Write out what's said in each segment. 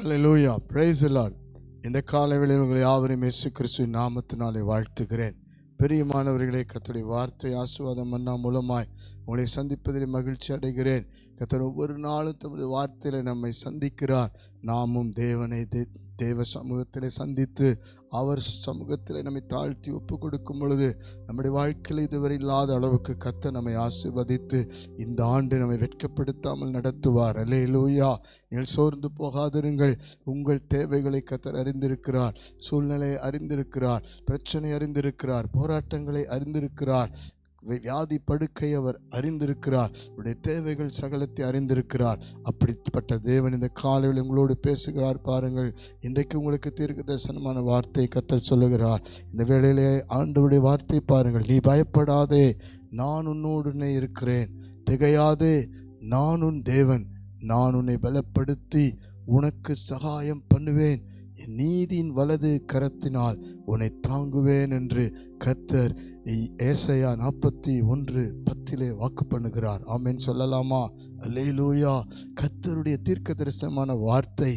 Hallelujah, praise the Lord. இந்த காலைவேளையில் உங்களை யாவரையும் இயேசு கிறிஸ்துவின் நாமத்தினாலே வாழ்த்துகிறேன். பிரியமானவர்களே, கர்த்தருடைய வார்த்தை ஆசீர்வாதம் மன்னா மூலமாய் உங்களை சந்திப்பதில் மகிழ்ச்சி அடைகிறேன். கர்த்தர் ஒவ்வொரு நாளும் தமது வார்த்தையில நம்மை சந்திக்கிறார். நாமும் தேவனை தேவ சமூகத்திலே சந்தித்து அவர் சமூகத்தில் நம்மை தாழ்த்தி ஒப்பு கொடுக்கும் பொழுது நம்முடைய வாழ்க்கையில் இதுவரை இல்லாத அளவுக்கு கர்த்தர் நம்மை ஆசீர்வதித்து இந்த ஆண்டு நம்மை வெட்கப்படுத்தாமல் நடத்துவார். அல்லேலூயா. நீங்கள் சோர்ந்து போகாதிருங்கள். உங்கள் தேவைகளை கர்த்தர் அறிந்திருக்கிறார், சூழ்நிலையை அறிந்திருக்கிறார், பிரச்சனை அறிந்திருக்கிறார், போராட்டங்களை அறிந்திருக்கிறார், வியாதி படுக்கை அவர் அறிந்திருக்கிறார், உடைய தேவைகள் சகலத்தை அறிந்திருக்கிறார். அப்படிப்பட்ட தேவன் இந்த காலையில் உங்களோடு பேசுகிறார். பாருங்கள், இன்றைக்கு உங்களுக்கு தீர்க்க தரிசனமான வார்த்தை கர்த்தர் சொல்லுகிறார். இந்த வேளையிலே ஆண்டவருடைய வார்த்தை பாருங்கள். நீ பயப்படாதே, நான் உன்னோடுனே இருக்கிறேன். திகையாதே, நான் உன் தேவன். நான் உன்னை பலப்படுத்தி உனக்கு சகாயம் பண்ணுவேன். என் நீதியின் வலது கரத்தினால் உன்னை தாங்குவேன் என்று கர்த்தர் ஏசாயா 41:10 வாக்கு பண்ணுகிறார். ஆமென் சொல்லலாமா? அல்லேலூயா. கர்த்தருடைய தீர்க்க தரிசனமான வார்த்தை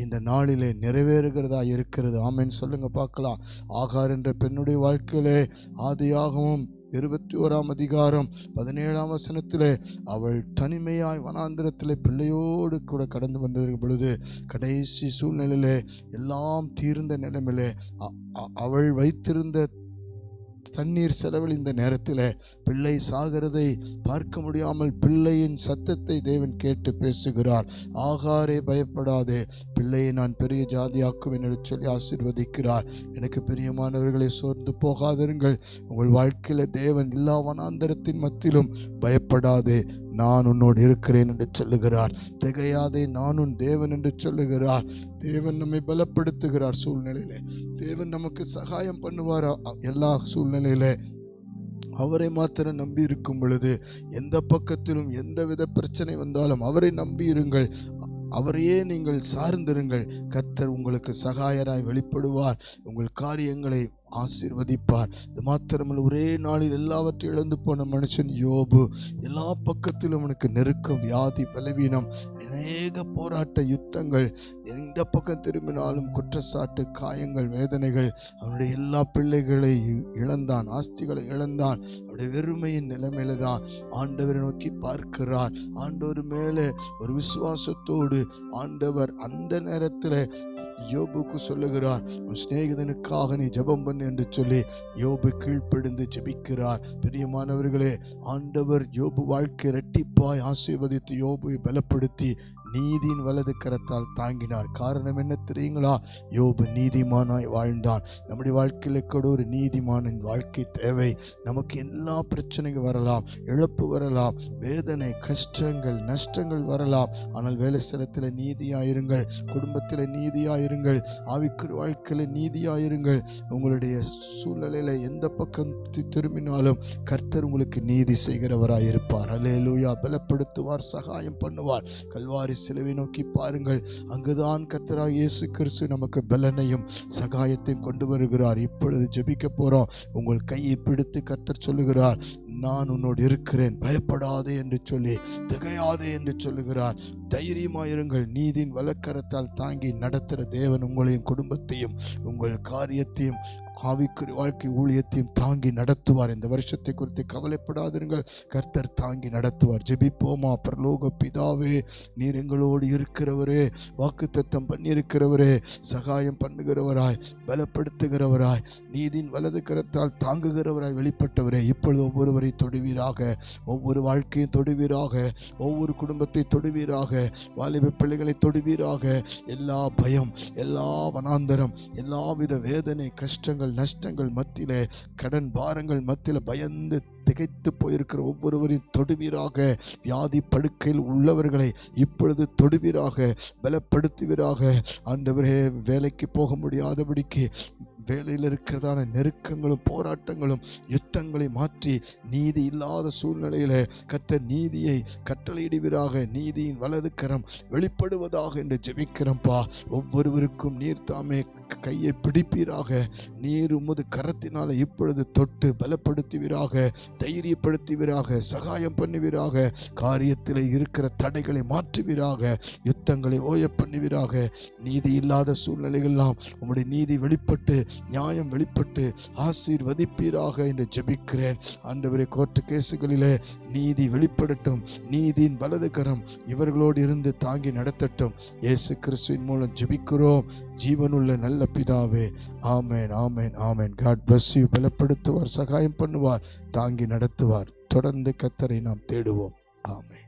இந்த நாளிலே நிறைவேறுகிறதா இருக்கிறது. ஆமென் சொல்லுங்க பார்க்கலாம். ஆகார் என்ற பெண்ணுடைய வாழ்க்கையிலே ஆதியாகமம் 21:17 அவள் தனிமையாய் வனாந்திரத்திலே பிள்ளையோடு கூட கடந்து வந்திருக்கும் பொழுது கடைசி சூழ்நிலையிலே எல்லாம் தீர்ந்த நிலைமையிலே அவள் வைத்திருந்த தண்ணீர் செலவழிந்த நேரத்தில் பிள்ளை சாகிறதை பார்க்க முடியாமல் பிள்ளையின் சத்தத்தை தேவன் கேட்டு பேசுகிறார். ஆகாரே பயப்படாதே, பிள்ளையை நான் பெரிய ஜாதியாக்குவேன் என்று சொல்லி ஆசீர்வதிக்கிறார். எனக்கு பிரியமானவர்களை, சோர்ந்து போகாதிருங்கள். உங்கள் வாழ்க்கையில் தேவன் எல்லா வனாந்தரத்தின் மத்தியிலும் பயப்படாதே, நான் உன்னோடு இருக்கிறேன் என்று சொல்லுகிறார். திகையாதே, நான் உன் தேவன் என்று சொல்லுகிறார். தேவன் நம்மை பலப்படுத்துகிறார். சூழ்நிலையிலே தேவன் நமக்கு சகாயம் பண்ணுவார். எல்லா சூழ்நிலையில அவரை மாத்திரம் நம்பி இருக்கும் பொழுது எந்த பக்கத்திலும் எந்தவித பிரச்சனை வந்தாலும் அவரை நம்பி இருங்கள். அவரையே நீங்கள் சார்ந்திருங்கள். கர்த்தர் உங்களுக்கு சகாயராய் வெளிப்படுவார். உங்கள் காரியங்களை ஆசீர்வதிப்பார். இது மாத்திரமல்ல, ஒரே நாளில் எல்லாவற்றையும் இழந்து போன மனுஷன் யோபு. எல்லா பக்கத்திலும் அவனுக்கு நெருக்கம், வியாதி, பலவீனம், அநேக போராட்ட யுத்தங்கள், எந்த பக்கம் திரும்பினாலும் குற்றச்சாட்டு, காயங்கள், வேதனைகள். அவனுடைய எல்லா பிள்ளைகளை இழந்தான், ஆஸ்திகளை இழந்தான். அவருடைய வெறுமையின் நிலைமையில தான் ஆண்டவரை நோக்கி பார்க்கிறார். ஆண்டவர் மேலே ஒரு விசுவாசத்தோடு ஆண்டவர் அந்த நேரத்தில் யோபுக்கு சொல்லுகிறார், உன் சிநேகிதனுக்காக நீ ஜெபம் பண்ணு என்று சொல்லி யோபு கீழ்ப்படிந்து ஜெபிக்கிறார். பிரியமானவர்களே, ஆண்டவர் யோபு வாழ்க்கை இரட்டிப்பாய் ஆசீர்வதித்து யோபுவை பலப்படுத்தி நீதியின் வலது கரத்தால் தாங்கினார். காரணம் என்ன தெரியுங்களா? யோபு நீதிமானாய் வாழ்ந்தான். நம்முடைய வாழ்க்கையில் கூட ஒரு நீதிமானின் வாழ்க்கை தேவை. நமக்கு எல்லா பிரச்சனைகள் வரலாம், இழப்பு வரலாம், வேதனை, கஷ்டங்கள், நஷ்டங்கள் வரலாம். ஆனால் வேலை ஸ்தலத்தில் நீதியாயிருங்கள், குடும்பத்தில் நீதியாயிருங்கள், ஆவிக்குரிய வாழ்க்கையில் நீதியாயிருங்கள். உங்களுடைய சூழ்நிலையில எந்த பக்கம் திரும்பினாலும் கர்த்தர் உங்களுக்கு நீதி செய்கிறவராய் இருப்பார். அல்லேலூயா. பலப்படுத்துவார், சகாயம் பண்ணுவார். கல்வாரி சிலுவை நோக்கி பாருங்கள். அங்குதான் கர்த்தராகிய இயேசு கிறிஸ்து நமக்கு பலனையும் சகாயத்தையும் கொண்டு வருகிறார். இப்பொழுது ஜெபிக்க போறோம். உங்கள் கையை பிடித்து கர்த்தர் சொல்லுகிறார், நான் உன்னோடு இருக்கிறேன், பயப்படாதே என்று சொல்லி, திகையாதே என்று சொல்லுகிறார். தைரியமாயிருங்கள். நீதியின் வலக்கரத்தால் தாங்கி நடத்துகிற தேவன் உங்களையும் குடும்பத்தையும் உங்கள் காரியத்தையும் ஆவிக்குரிய வாழ்க்கை ஊழியத்தையும் தாங்கி நடத்துவார். இந்த வருஷத்தை குறித்து கவலைப்படாதிருங்கள். கர்த்தர் தாங்கி நடத்துவார். ஜெபிப்போமா? பரலோக பிதாவே, நீர் எங்களோடு இருக்கிறவரே, வாக்குத்தத்தம் பண்ணியிருக்கிறவரே, சகாயம் பண்ணுகிறவராய், பலப்படுத்துகிறவராய், நீதியின் வலது கரத்தால் தாங்குகிறவராய் வெளிப்பட்டவரே, இப்பொழுது ஒவ்வொருவரை தொடுவீராக, ஒவ்வொரு வாழ்க்கையும் தொடுவீராக, ஒவ்வொரு குடும்பத்தை தொடுவீராக, வாலிப பிள்ளைகளை தொடுவீராக. எல்லா பயம், எல்லா வனாந்தரம், எல்லாவித வேதனை, கஷ்டங்கள், நஷ்டங்கள் மத்தியிலே, கடன் பாரங்கள் மத்தியில பயந்து திகைத்து போயிருக்கிற ஒவ்வொருவரையும் தொடுவீராக. வியாதி படுக்கையில் உள்ளவர்களை இப்பொழுது தொடுவீராக, பலப்படுத்துவீராக. ஆண்டவரே, வேலைக்கு போக முடியாதபடிக்கு வேலையில் இருக்கிறதான நெருக்கங்களும் போராட்டங்களும் யுத்தங்களை மாற்றி நீதி இல்லாத சூழ்நிலையில கர்த்தர் நீதியை கட்டளையிடுவீராக. நீதியின் வலது கரம் வெளிப்படுவதாக என்று ஜெபிக்கிறோம்ப்பா. ஒவ்வொருவருக்கும் நீர் தாமே கையை பிடிப்பீராக. நீர் உமது கரத்தினால இப்பொழுது தொட்டு பலப்படுத்துவீராக, தைரியப்படுத்துவீராக, சகாயம் பண்ணுவீராக. காரியத்தில் இருக்கிற தடைகளை மாற்றுவீராக, யுத்தங்களை ஓய பண்ணுவீராக. நீதி இல்லாத சூழ்நிலைகள்லாம் உம்முடைய நீதி வெளிப்பட்டு, நியாயம் வெளிப்பட்டு ஆசீர்வதிப்பீராக என்று ஜெபிக்கிறேன். ஆண்டவரே, கோர்ட்டு கேசுகளிலே நீதி வெளிப்படட்டும். நீதியின் வலது கரம் இவர்களோடு இருந்து தாங்கி நடத்தட்டும். இயேசு கிறிஸ்துவின் மூலம் ஜெபிக்கிறோம் ஜீவனுள்ள நல்ல பிதாவே. ஆமேன், ஆமேன், ஆமேன். God bless you. பலப்படுத்துவார், சகாயம் பண்ணுவார், தாங்கி நடத்துவார். தொடர்ந்து கர்த்தரை நாம் தேடுவோம். ஆமேன்.